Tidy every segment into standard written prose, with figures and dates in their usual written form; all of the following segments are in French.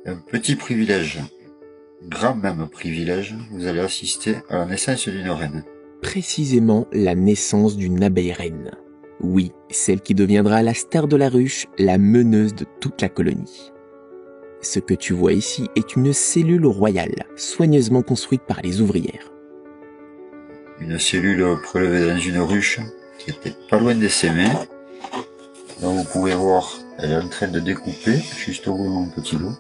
Un petit privilège, grand même privilège, vous allez assister à la naissance d'une reine. Précisément la naissance d'une abeille reine. Oui, celle qui deviendra la star de la ruche, la meneuse de toute la colonie. Ce que tu vois ici est une cellule royale, soigneusement construite par les ouvrières. Une cellule prélevée dans une ruche qui était pas loin de s'aimer. Là vous pouvez voir, elle est en train de découper juste au bout de mon petit lot.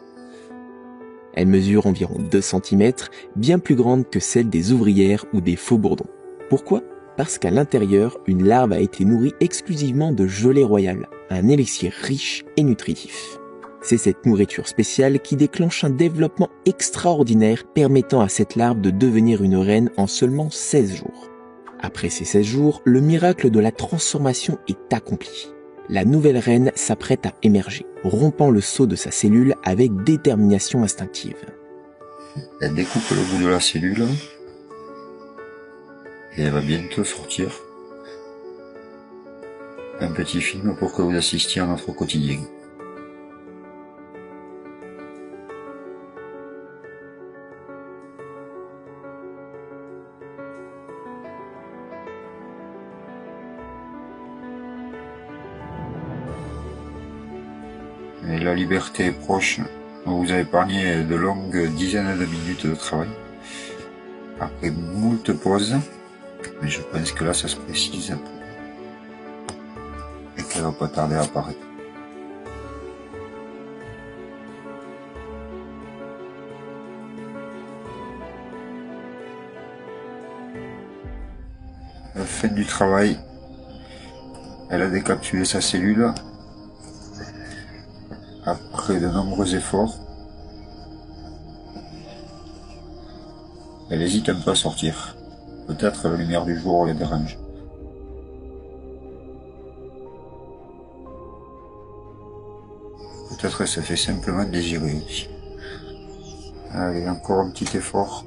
Elle mesure environ 2 cm, bien plus grande que celle des ouvrières ou des faux bourdons. Pourquoi ? Parce qu'à l'intérieur, une larve a été nourrie exclusivement de gelée royale, un élixir riche et nutritif. C'est cette nourriture spéciale qui déclenche un développement extraordinaire permettant à cette larve de devenir une reine en seulement 16 jours. Après ces 16 jours, le miracle de la transformation est accompli. La nouvelle reine s'apprête à émerger, rompant le sceau de sa cellule avec détermination instinctive. Elle découpe le bout de la cellule et elle va bientôt sortir. Un petit film pour que vous assistiez à notre quotidien. Et la liberté est proche. On vous a épargné de longues dizaines de minutes de travail. Après moult pauses. Mais je pense que là ça se précise. Et qu'elle va pas tarder à apparaître. À la fin du travail, elle a décapsulé sa cellule. Après de nombreux efforts, elle hésite un peu à sortir. Peut-être la lumière du jour la dérange. Peut-être elle se fait simplement désirer aussi. Allez, encore un petit effort.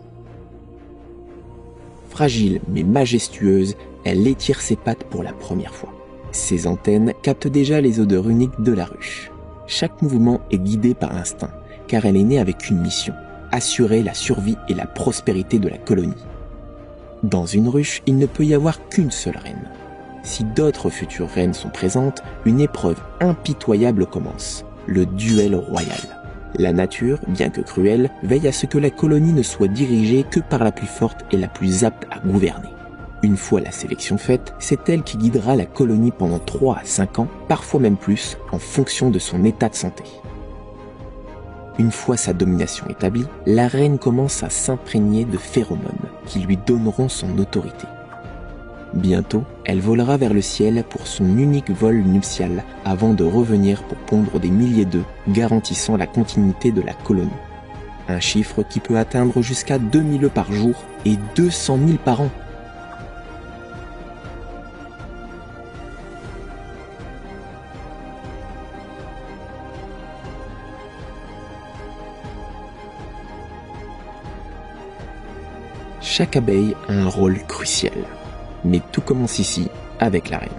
Fragile mais majestueuse, elle étire ses pattes pour la première fois. Ses antennes captent déjà les odeurs uniques de la ruche. Chaque mouvement est guidé par instinct, car elle est née avec une mission, assurer la survie et la prospérité de la colonie. Dans une ruche, il ne peut y avoir qu'une seule reine. Si d'autres futures reines sont présentes, une épreuve impitoyable commence, le duel royal. La nature, bien que cruelle, veille à ce que la colonie ne soit dirigée que par la plus forte et la plus apte à gouverner. Une fois la sélection faite, c'est elle qui guidera la colonie pendant 3 à 5 ans, parfois même plus, en fonction de son état de santé. Une fois sa domination établie, la reine commence à s'imprégner de phéromones qui lui donneront son autorité. Bientôt, elle volera vers le ciel pour son unique vol nuptial avant de revenir pour pondre des milliers d'œufs, garantissant la continuité de la colonie. Un chiffre qui peut atteindre jusqu'à 2000 œufs par jour et 200 000 par an. Chaque abeille a un rôle crucial. Mais tout commence ici, avec la reine.